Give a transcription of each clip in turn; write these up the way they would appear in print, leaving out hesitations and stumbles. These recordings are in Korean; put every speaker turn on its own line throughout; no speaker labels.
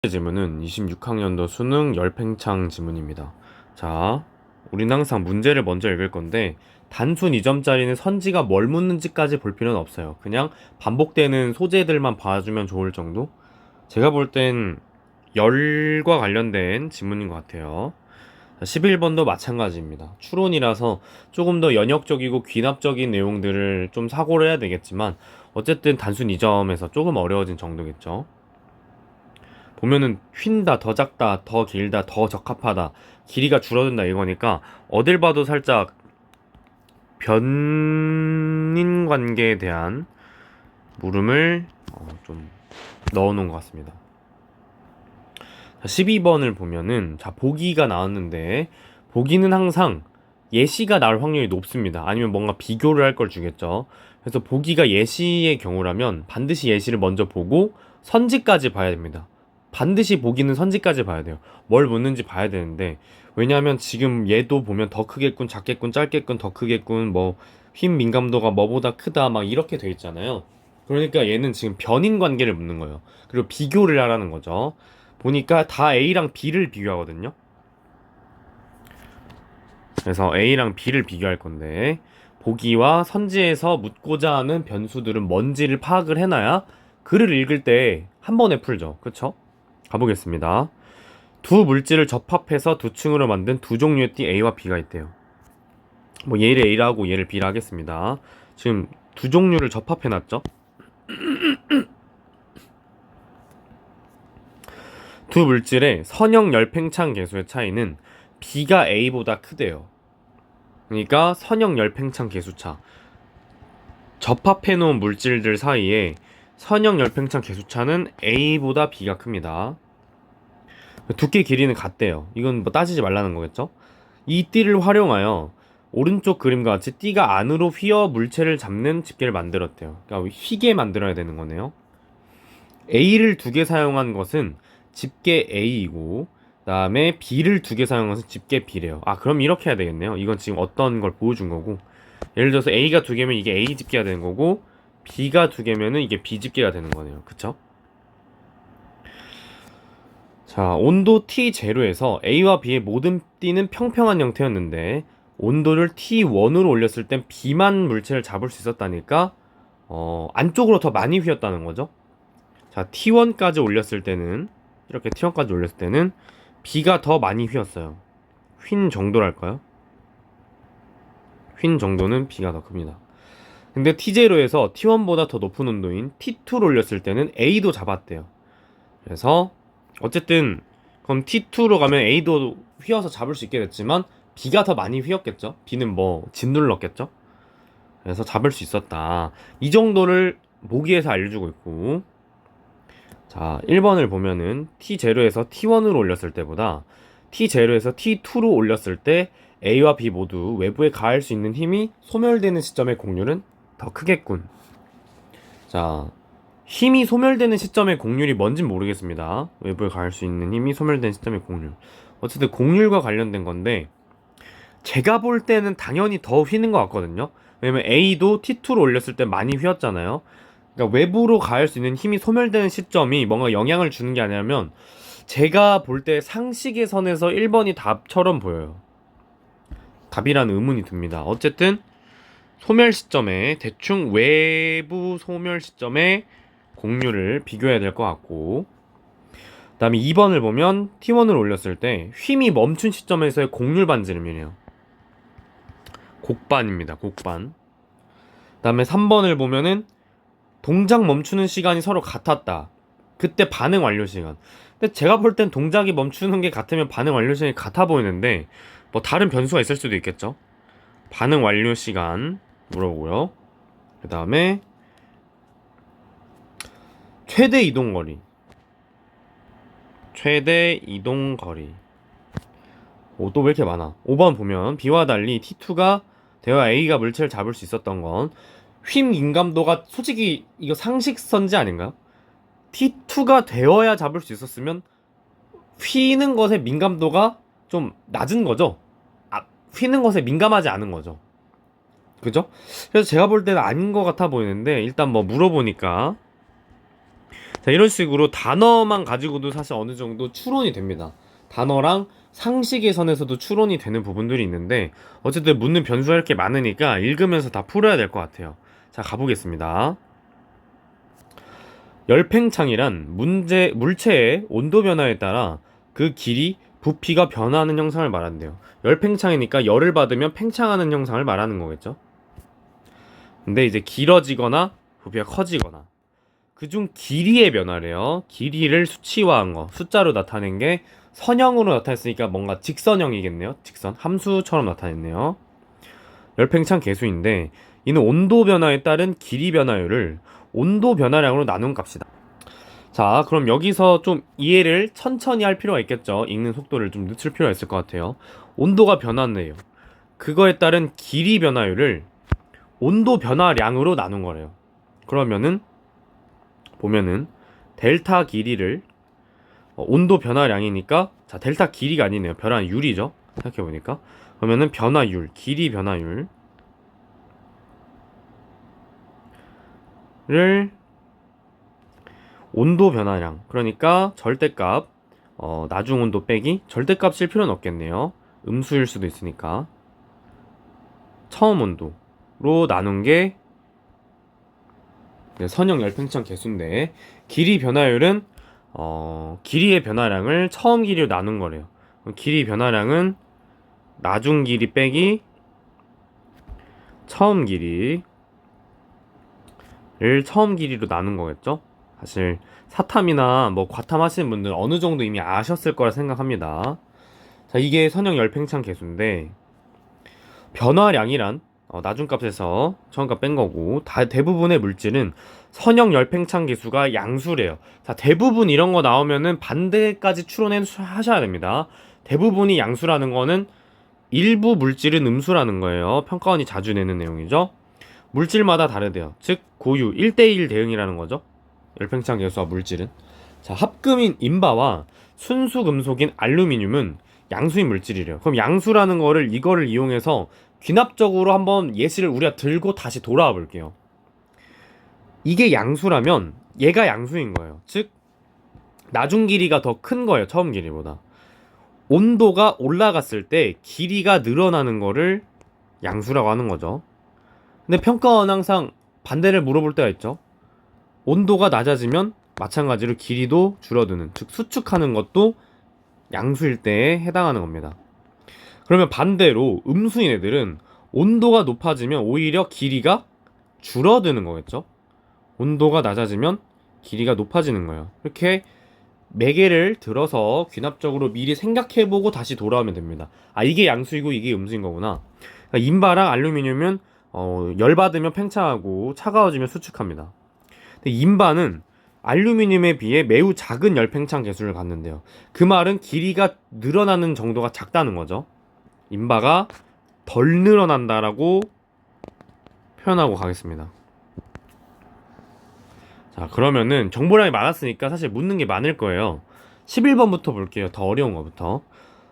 지문은 26학년도 수능 열팽창 지문입니다. 자, 우리는 항상 문제를 먼저 읽을 건데 단순 2점짜리는 선지가 뭘 묻는지까지 볼 필요는 없어요. 그냥 반복되는 소재들만 봐주면 좋을 정도? 제가 볼 땐 열과 관련된 지문인 것 같아요. 11번도 마찬가지입니다. 추론이라서 조금 더 연역적이고 귀납적인 내용들을 좀 사고를 해야 되겠지만 어쨌든 단순 2점에서 조금 어려워진 정도겠죠. 보면은 휜다, 더 작다, 더 길다, 더 적합하다, 길이가 줄어든다 이거니까 어딜 봐도 살짝 변인 관계에 대한 물음을 좀 넣어놓은 것 같습니다. 12번을 보면은 보기가 나왔는데 보기는 항상 예시가 나올 확률이 높습니다. 아니면 뭔가 비교를 할 걸 주겠죠. 그래서 보기가 예시의 경우라면 반드시 예시를 먼저 보고 선지까지 봐야 됩니다. 반드시 보기는 선지까지 봐야 돼요. 뭘 묻는지 봐야 되는데 왜냐하면 지금 얘도 보면 더 크겠군, 작겠군, 짧겠군, 더 크겠군, 뭐 흰 민감도가 뭐보다 크다 막 이렇게 돼 있잖아요. 그러니까 얘는 지금 변인 관계를 묻는 거예요. 그리고 비교를 하라는 거죠. 보니까 다 A랑 B를 비교하거든요. 그래서 A랑 B를 비교할 건데 보기와 선지에서 묻고자 하는 변수들은 뭔지를 파악을 해놔야 글을 읽을 때 한 번에 풀죠. 그쵸? 가보겠습니다. 두 물질을 접합해서 두 층으로 만든 두 종류의 띠 A와 B가 있대요. 뭐 얘를 A라고 얘를 B라 하겠습니다. 지금 두 종류를 접합해놨죠? 두 물질의 선형 열팽창 계수의 차이는 B가 A보다 크대요. 그러니까 선형 열팽창 계수차, 접합해놓은 물질들 사이에 선형 열팽창 계수차는 A보다 B가 큽니다. 두께 길이는 같대요. 이건 뭐 따지지 말라는 거겠죠? 이 띠를 활용하여 오른쪽 그림과 같이 띠가 안으로 휘어 물체를 잡는 집게를 만들었대요. 그러니까 휘게 만들어야 되는 거네요. A를 두 개 사용한 것은 집게 A이고 그다음에 B를 두 개 사용한 것은 집게 B래요. 아, 그럼 이렇게 해야 되겠네요. 이건 지금 어떤 걸 보여준 거고, 예를 들어서 A가 두 개면 이게 A 집게가 되는 거고 B가 두 개면은 이게 B 집게가 되는 거네요. 그쵸? 자, 온도 T0에서 A와 B의 모든 띠는 평평한 형태였는데 온도를 T1으로 올렸을 땐 B만 물체를 잡을 수 있었다니까 안쪽으로 더 많이 휘었다는 거죠. 자, T1까지 올렸을 때는 이렇게 T1까지 올렸을 때는 B가 더 많이 휘었어요. 휜 정도랄까요? 휜 정도는 B가 더 큽니다. 근데 T0에서 T1보다 더 높은 온도인 T2를 올렸을 때는 A도 잡았대요. 그래서 어쨌든 그럼 T2로 가면 A도 휘어서 잡을 수 있게 됐지만 B가 더 많이 휘었겠죠? B는 뭐 짓눌렀겠죠? 그래서 잡을 수 있었다. 이 정도를 모기에서 알려주고 있고, 자, 1번을 보면은 T0에서 T1으로 올렸을 때보다 T0에서 T2로 올렸을 때 A와 B 모두 외부에 가할 수 있는 힘이 소멸되는 시점의 곡률은 더 크겠군. 자, 힘이 소멸되는 시점의 곡률이 뭔진 모르겠습니다. 외부에 가할 수 있는 힘이 소멸되는 시점의 곡률. 어쨌든 곡률과 관련된 건데 제가 볼 때는 당연히 더 휘는 것 같거든요. 왜냐면 A도 T2로 올렸을 때 많이 휘었잖아요. 그러니까 외부로 가할 수 있는 힘이 소멸되는 시점이 뭔가 영향을 주는 게 아니라면 제가 볼 때 상식의 선에서 1번이 답처럼 보여요. 답이란 의문이 듭니다. 어쨌든 소멸 시점에 대충 외부 소멸 시점에 곡률을 비교해야 될 것 같고, 그 다음에 2번을 보면 T1을 올렸을 때 휨이 멈춘 시점에서의 곡률 반지름이래요. 곡반입니다. 곡반. 그 다음에 3번을 보면은 동작 멈추는 시간이 서로 같았다. 그때 반응 완료 시간. 근데 제가 볼 땐 동작이 멈추는 게 같으면 반응 완료 시간이 같아 보이는데 뭐 다른 변수가 있을 수도 있겠죠. 반응 완료 시간 물어보고요. 그 다음에 최대 이동거리. 최대 이동거리. 또 왜 이렇게 많아? 5번 보면 B와 달리 T2가 대화 A가 물체를 잡을 수 있었던 건 휨 민감도가 솔직히 이거 상식선지 아닌가요? T2가 되어야 잡을 수 있었으면 휘는 것의 민감도가 좀 낮은 거죠. 휘는 것에 민감하지 않은 거죠. 그죠? 그래서 제가 볼 때는 아닌 것 같아 보이는데 일단 뭐 물어보니까 자, 이런 식으로 단어만 가지고도 사실 어느 정도 추론이 됩니다. 단어랑 상식의 선에서도 추론이 되는 부분들이 있는데 어쨌든 묻는 변수가 이렇게 많으니까 읽으면서 다 풀어야 될 것 같아요. 자, 가보겠습니다. 열팽창이란 물체의 온도 변화에 따라 그 길이, 부피가 변화하는 형상을 말한대요. 열팽창이니까 열을 받으면 팽창하는 형상을 말하는 거겠죠. 근데 이제 길어지거나 부피가 커지거나 그중 길이의 변화래요. 길이를 수치화한 거, 숫자로 나타낸 게 선형으로 나타냈으니까 뭔가 직선형이겠네요. 직선, 함수처럼 나타냈네요. 열팽창 계수인데 이는 온도 변화에 따른 길이 변화율을 온도 변화량으로 나눈 값이다. 자, 그럼 여기서 좀 이해를 천천히 할 필요가 있겠죠. 읽는 속도를 좀 늦출 필요가 있을 것 같아요. 온도가 변화네요. 그거에 따른 길이 변화율을 온도 변화량으로 나눈 거래요. 그러면은 보면은 델타 길이를 온도 변화량이니까 자, 델타 길이가 아니네요. 변화율이죠. 생각해보니까 그러면은 변화율, 길이 변화율을 온도 변화량, 그러니까 절대값, 나중 온도 빼기 절대값 쓸 필요는 없겠네요. 음수일 수도 있으니까 처음 온도로 나눈 게 선형 열팽창 계수인데 길이 변화율은 길이의 변화량을 처음 길이로 나눈 거래요. 길이 변화량은 나중 길이 빼기 처음 길이를 처음 길이로 나눈 거겠죠. 사실 사탐이나 뭐 과탐 하시는 분들 어느 정도 이미 아셨을 거라 생각합니다. 자, 이게 선형 열팽창 계수인데 변화량이란 나중값에서 처음값 뺀 거고 대부분의 물질은 선형 열팽창 계수가 양수래요. 자, 대부분 이런 거 나오면은 반대까지 추론해 하셔야 됩니다. 대부분이 양수라는 거는 일부 물질은 음수라는 거예요. 평가원이 자주 내는 내용이죠. 물질마다 다르대요. 즉 고유 1대1 대응이라는 거죠. 열팽창 계수와 물질은. 자, 합금인 인바와 순수 금속인 알루미늄은 양수인 물질이래요. 그럼 양수라는 거를 이거를 이용해서 귀납적으로 한번 예시를 우리가 들고 다시 돌아와 볼게요. 이게 양수라면 얘가 양수인 거예요. 즉 나중 길이가 더 큰 거예요. 처음 길이보다. 온도가 올라갔을 때 길이가 늘어나는 거를 양수라고 하는 거죠. 근데 평가원 항상 반대를 물어볼 때가 있죠. 온도가 낮아지면 마찬가지로 길이도 줄어드는, 즉 수축하는 것도 양수일 때에 해당하는 겁니다. 그러면 반대로 음수인 애들은 온도가 높아지면 오히려 길이가 줄어드는 거겠죠. 온도가 낮아지면 길이가 높아지는 거예요. 이렇게 매개를 들어서 귀납적으로 미리 생각해보고 다시 돌아오면 됩니다. 아, 이게 양수이고 이게 음수인 거구나. 그러니까 인바랑 알루미늄은 열받으면 팽창하고 차가워지면 수축합니다. 근데 인바는 알루미늄에 비해 매우 작은 열팽창 계수를 갖는데요. 그 말은 길이가 늘어나는 정도가 작다는 거죠. 인바가 덜 늘어난다라고 표현하고 가겠습니다. 자, 그러면은 정보량이 많았으니까 사실 묻는 게 많을 거예요. 11번부터 볼게요. 더 어려운 거부터.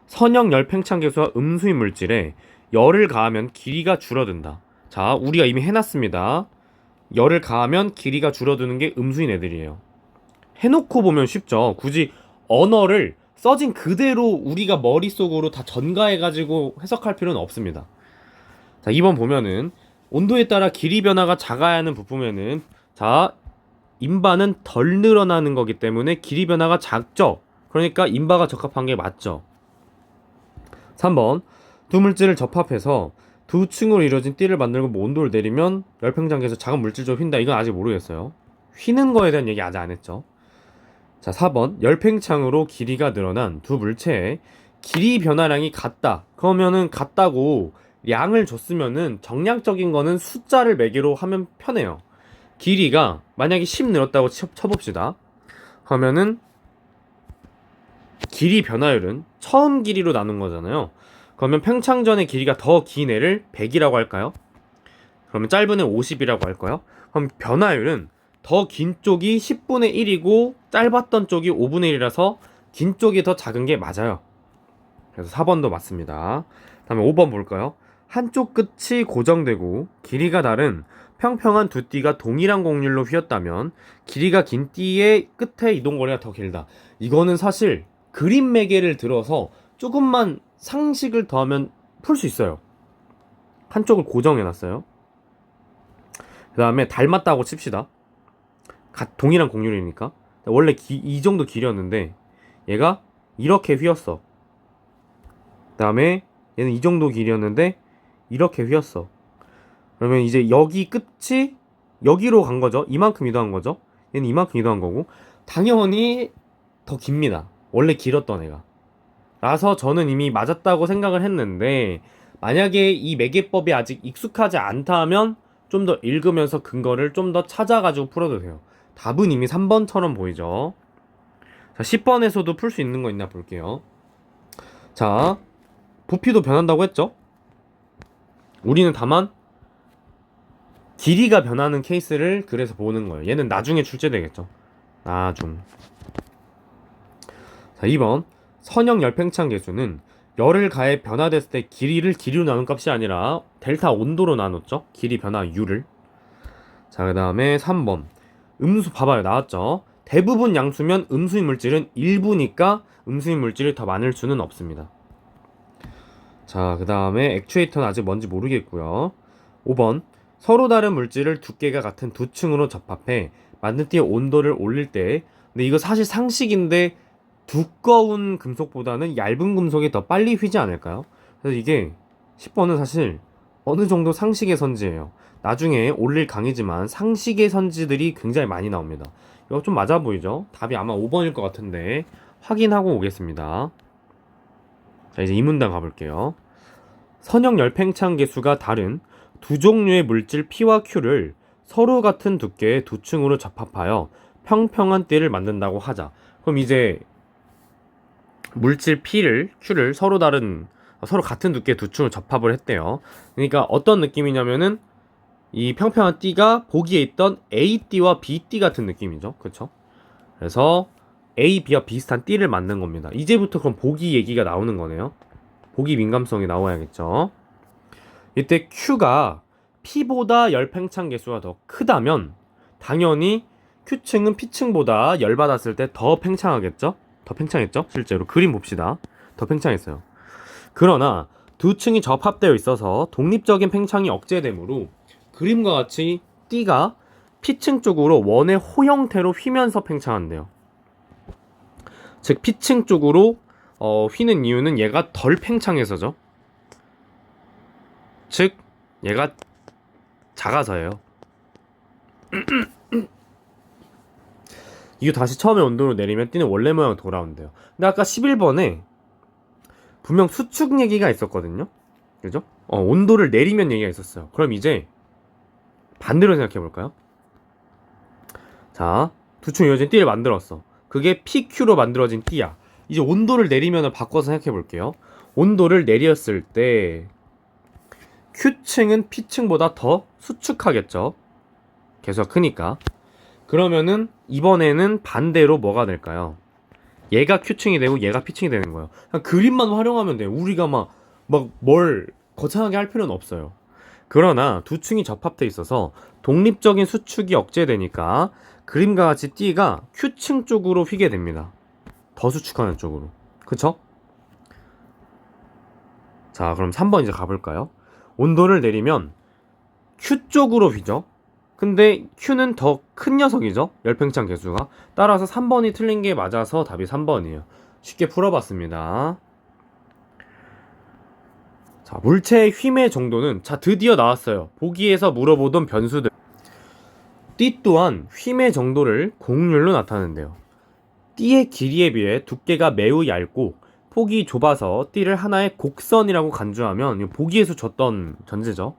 선형 열팽창 계수와 음수인 물질에 열을 가하면 길이가 줄어든다. 자, 우리가 이미 해놨습니다. 열을 가하면 길이가 줄어드는 게 음수인 애들이에요. 해놓고 보면 쉽죠. 굳이 언어를 써진 그대로 우리가 머릿속으로 다 전가해가지고 해석할 필요는 없습니다. 자, 2번 보면은 온도에 따라 길이 변화가 작아야 하는 부품에는 자, 인바는 덜 늘어나는 거기 때문에 길이 변화가 작죠. 그러니까 인바가 적합한 게 맞죠. 3번 두 물질을 접합해서 두 층으로 이루어진 띠를 만들고 뭐 온도를 내리면 열팽창계에서 작은 물질로 휜다. 이건 아직 모르겠어요. 휘는 거에 대한 얘기 아직 안 했죠. 자, 4번 열팽창으로 길이가 늘어난 두 물체의 길이 변화량이 같다. 그러면은 같다고 양을 줬으면은 정량적인 거는 숫자를 매개로 하면 편해요. 길이가 만약에 10 늘었다고 쳐봅시다. 그러면은 길이 변화율은 처음 길이로 나눈 거잖아요. 그러면 팽창 전의 길이가 더 긴 애를 100이라고 할까요? 그러면 짧은 애 50이라고 할까요? 그럼 변화율은 더 긴 쪽이 10분의 1이고 짧았던 쪽이 5분의 1이라서 긴 쪽이 더 작은 게 맞아요. 그래서 4번도 맞습니다. 다음에 5번 볼까요? 한쪽 끝이 고정되고 길이가 다른 평평한 두 띠가 동일한 곡률로 휘었다면 길이가 긴 띠의 끝의 이동거리가 더 길다. 이거는 사실 그림 매개를 들어서 조금만 상식을 더하면 풀 수 있어요. 한쪽을 고정해놨어요. 그 다음에 닮았다고 칩시다. 동일한 곡률이니까. 원래 이 정도 길이었는데 얘가 이렇게 휘었어. 그 다음에 얘는 이 정도 길이었는데 이렇게 휘었어. 그러면 이제 여기 끝이 여기로 간 거죠. 이만큼 이동한 거죠. 얘는 이만큼 이동한 거고 당연히 더 깁니다. 원래 길었던 애가. 라서 저는 이미 맞았다고 생각을 했는데 만약에 이 매개법이 아직 익숙하지 않다 하면 좀 더 읽으면서 근거를 좀 더 찾아가지고 풀어도 돼요. 답은 이미 3번처럼 보이죠. 자, 10번에서도 풀 수 있는 거 있나 볼게요. 자, 부피도 변한다고 했죠? 우리는 다만 길이가 변하는 케이스를 그래서 보는 거예요. 얘는 나중에 출제되겠죠. 나중. 자, 2번. 선형 열팽창 계수는 열을 가해 변화됐을 때 길이를 길이로 나눈 값이 아니라 델타 온도로 나눴죠. 길이 변화 U를. 자, 그 다음에 3번. 음수 봐봐요. 나왔죠. 대부분 양수면 음수인 물질은 일부니까 음수인 물질이 더 많을 수는 없습니다. 자, 그 다음에 액추에이터는 아직 뭔지 모르겠고요. 5번. 서로 다른 물질을 두께가 같은 두 층으로 접합해 만든 띠의 온도를 올릴 때, 근데 이거 사실 상식인데 두꺼운 금속보다는 얇은 금속이 더 빨리 휘지 않을까요? 그래서 이게 10번은 사실 어느 정도 상식의 선지예요. 나중에 올릴 강의지만 상식의 선지들이 굉장히 많이 나옵니다. 이거 좀 맞아 보이죠? 답이 아마 5번일 것 같은데 확인하고 오겠습니다. 자, 이제 이 문단 가볼게요. 선형 열팽창 계수가 다른 두 종류의 물질 P와 Q를 서로 같은 두께의 두 층으로 접합하여 평평한 띠를 만든다고 하자. 그럼 이제 물질 P를, Q를 서로 같은 두께의 두 층으로 접합을 했대요. 그러니까 어떤 느낌이냐면은 이 평평한 띠가 보기에 있던 A띠와 B띠 같은 느낌이죠. 그쵸? 그래서 A, B와 비슷한 띠를 만든 겁니다. 이제부터 그럼 보기 얘기가 나오는 거네요. 보기 민감성이 나와야겠죠. 이때 Q가 P보다 열팽창 계수가 더 크다면 당연히 Q층은 P층보다 열받았을 때 더 팽창하겠죠? 더 팽창했죠? 실제로 그림 봅시다. 더 팽창했어요. 그러나 두 층이 접합되어 있어서 독립적인 팽창이 억제되므로 그림과 같이 띠가 P층 쪽으로 원의 호 형태로 휘면서 팽창한대요. 즉 P층 쪽으로 휘는 이유는 얘가 덜 팽창해서죠. 즉 얘가 작아서예요. 이거 다시 처음에 온도로 내리면 띠는 원래 모양으로 돌아온대요. 근데 아까 11번에 분명 수축 얘기가 있었거든요. 그죠? 온도를 내리면 얘기가 있었어요. 그럼 이제 반대로 생각해 볼까요? 자, 두 층 이어진 띠를 만들었어. 그게 PQ로 만들어진 띠야. 이제 온도를 내리면 바꿔서 생각해 볼게요. 온도를 내렸을 때 Q층은 P층보다 더 수축하겠죠. 계수가 크니까. 그러면은 이번에는 반대로 뭐가 될까요? 얘가 Q층이 되고 얘가 P층이 되는 거예요. 그냥 그림만 활용하면 돼요. 우리가 막 뭘 거창하게 할 필요는 없어요. 그러나 두 층이 접합돼 있어서 독립적인 수축이 억제되니까 그림과 같이 띠가 Q층 쪽으로 휘게 됩니다. 더 수축하는 쪽으로. 그쵸? 자, 그럼 3번 이제 가볼까요? 온도를 내리면 Q 쪽으로 휘죠. 근데 Q는 더 큰 녀석이죠. 열팽창 계수가. 따라서 3번이 틀린 게 맞아서 답이 3번이에요. 쉽게 풀어봤습니다. 자, 물체의 휨의 정도는, 자, 드디어 나왔어요. 보기에서 물어보던 변수들. 띠 또한 휨의 정도를 곡률로 나타내는데요. 띠의 길이에 비해 두께가 매우 얇고 폭이 좁아서 띠를 하나의 곡선이라고 간주하면, 보기에서 줬던 전제죠.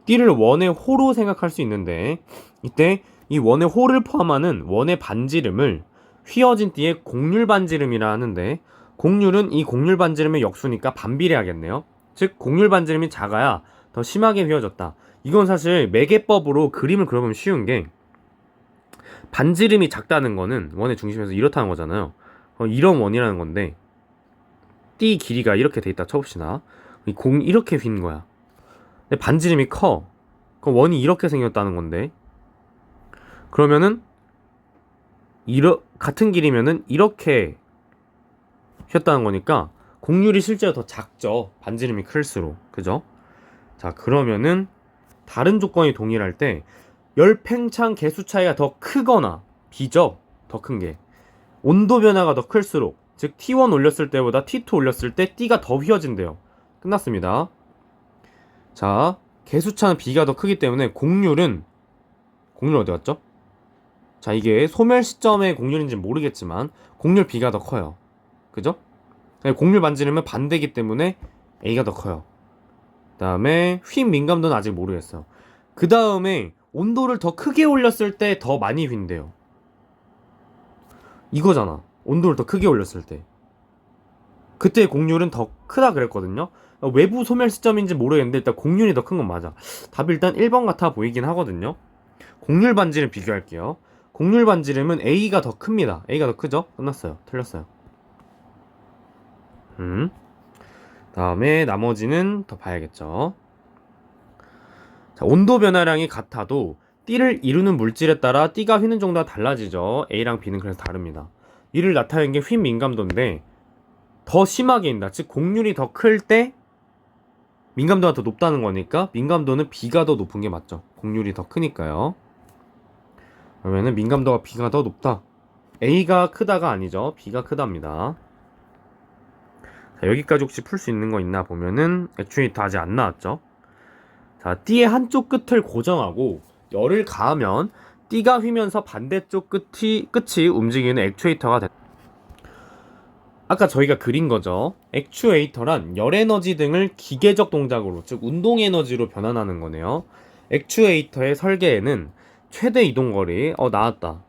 띠를 원의 호로 생각할 수 있는데, 이때 이 원의 호를 포함하는 원의 반지름을 휘어진 띠의 곡률 반지름이라 하는데, 곡률은 이 곡률 반지름의 역수니까 반비례하겠네요. 즉 곡률 반지름이 작아야 더 심하게 휘어졌다. 이건 사실 매개법으로 그림을 그려보면 쉬운 게, 반지름이 작다는 거는 원의 중심에서 이렇다는 거잖아요. 이런 원이라는 건데, 띠 길이가 이렇게 돼 있다 쳐봅시다. 이 공 이렇게 휜 거야. 근데 반지름이 커. 그럼 원이 이렇게 생겼다는 건데, 그러면은 같은 길이면은 이렇게 휘었다는 거니까 곡률이 실제로 더 작죠. 반지름이 클수록. 그죠? 자, 그러면은 다른 조건이 동일할 때 열팽창 개수 차이가 더 크거나, B죠? 더 큰 게. 온도 변화가 더 클수록, 즉 T1 올렸을 때보다 T2 올렸을 때 T가 더 휘어진대요. 끝났습니다. 자, 개수차는 B가 더 크기 때문에 곡률 어디 갔죠? 자, 이게 소멸 시점의 곡률인지는 모르겠지만 곡률 B가 더 커요. 그죠? 곡률 반지름은 반대기 때문에 A가 더 커요. 그 다음에 휨 민감도는 아직 모르겠어요. 그 다음에 온도를 더 크게 올렸을 때 더 많이 휜대요. 이거잖아. 온도를 더 크게 올렸을 때. 그때 곡률은 더 크다 그랬거든요. 외부 소멸 시점인지 모르겠는데 일단 곡률이 더 큰 건 맞아. 답이 일단 1번 같아 보이긴 하거든요. 곡률 반지름 비교할게요. 곡률 반지름은 A가 더 큽니다. A가 더 크죠? 끝났어요. 틀렸어요. 다음에 나머지는 더 봐야겠죠. 자, 온도 변화량이 같아도 T를 이루는 물질에 따라 T가 휘는 정도가 달라지죠. A랑 B는 그래서 다릅니다. 이를 나타내는 게 휨 민감도인데 더 심하게 인다. 즉 곡률이 더 클 때 민감도가 더 높다는 거니까 민감도는 B가 더 높은 게 맞죠. 곡률이 더 크니까요. 그러면은 민감도가 B가 더 높다. A가 크다가 아니죠. B가 크답니다. 자, 여기까지 혹시 풀 수 있는 거 있나 보면은 액추에이터 아직 안 나왔죠. 자, T의 한쪽 끝을 고정하고 열을 가하면 T가 휘면서 반대쪽 끝이 움직이는 액추에이터가 된다. 아까 저희가 그린 거죠. 액추에이터란 열 에너지 등을 기계적 동작으로, 즉 운동 에너지로 변환하는 거네요. 액추에이터의 설계에는 최대 이동거리, 나왔다.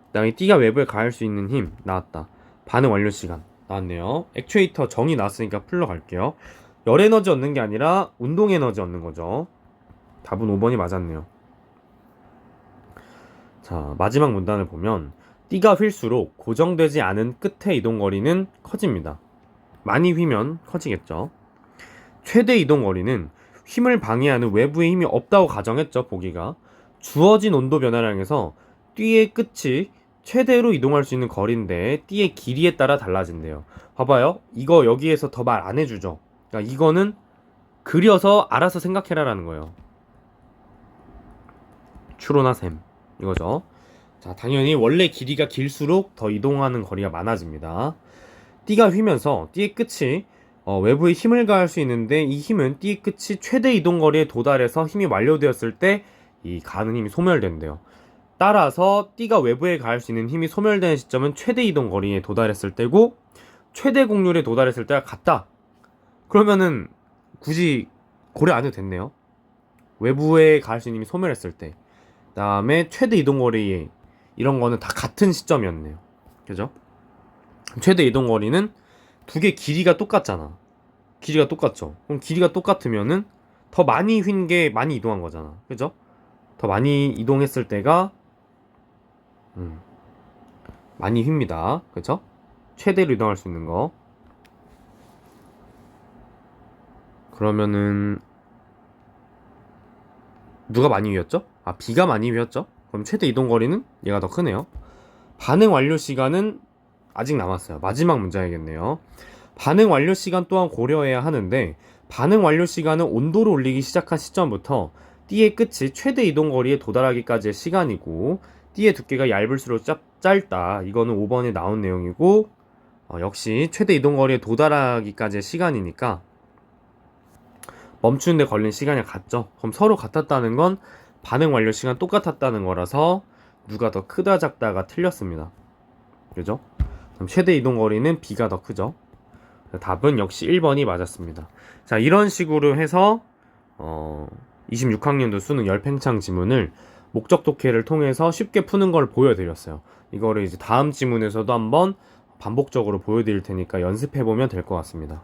그다음에 T가 외부에 가할 수 있는 힘, 나왔다. 반응 완료 시간, 나왔네요. 액추에이터 정의 나왔으니까 풀러 갈게요. 열 에너지 얻는 게 아니라 운동 에너지 얻는 거죠. 답은 5번이 맞았네요. 자, 마지막 문단을 보면 T가 휠수록 고정되지 않은 끝의 이동거리는 커집니다. 많이 휘면 커지겠죠. 최대 이동거리는 힘을 방해하는 외부의 힘이 없다고 가정했죠. 보기가 주어진 온도 변화량에서 T의 끝이 최대로 이동할 수 있는 거리인데 T의 길이에 따라 달라진대요. 봐봐요. 이거 여기에서 더 말 안 해주죠. 그러니까 이거는 그려서 알아서 생각해라라는 거예요. 추로나 셈 이거죠. 자, 당연히 원래 길이가 길수록 더 이동하는 거리가 많아집니다. T가 휘면서 T의 끝이 외부에 힘을 가할 수 있는데 이 힘은 T의 끝이 최대 이동거리에 도달해서 힘이 완료되었을 때 이 가하는 힘이 소멸된대요. 따라서 T가 외부에 가할 수 있는 힘이 소멸되는 시점은 최대 이동거리에 도달했을 때고 최대 곡률에 도달했을 때가 같다. 그러면은 굳이 고려 안 해도 됐네요. 외부에 가할 수 있는 힘이 소멸했을 때, 그 다음에 최대 이동거리 이런 거는 다 같은 시점이었네요. 그죠? 최대 이동거리는 두 개 길이가 똑같잖아. 길이가 똑같죠. 그럼 길이가 똑같으면은 더 많이 휜 게 많이 이동한 거잖아. 그죠? 더 많이 이동했을 때가 많이 휩니다. 그죠? 최대로 이동할 수 있는 거. 그러면은 누가 많이 휘었죠? 아, B가 많이 휘었죠? 그럼 최대 이동거리는 얘가 더 크네요. 반응 완료 시간은 아직 남았어요. 마지막 문제이겠네요. 반응 완료 시간 또한 고려해야 하는데 반응 완료 시간은 온도를 올리기 시작한 시점부터 T의 끝이 최대 이동거리에 도달하기까지의 시간이고 T의 두께가 얇을수록 짧다. 이거는 5번에 나온 내용이고 역시 최대 이동거리에 도달하기까지의 시간이니까 멈추는데 걸린 시간이 같죠. 그럼 서로 같았다는 건 반응 완료 시간 똑같았다는 거라서 누가 더 크다 작다가 틀렸습니다. 그죠? 그럼 최대 이동거리는 B가 더 크죠. 답은 역시 1번이 맞았습니다. 자, 이런 식으로 해서 26학년도 수능 열팽창 지문을 목적 독해를 통해서 쉽게 푸는 걸 보여드렸어요. 이거를 이제 다음 지문에서도 한번 반복적으로 보여드릴 테니까 연습해보면 될 것 같습니다.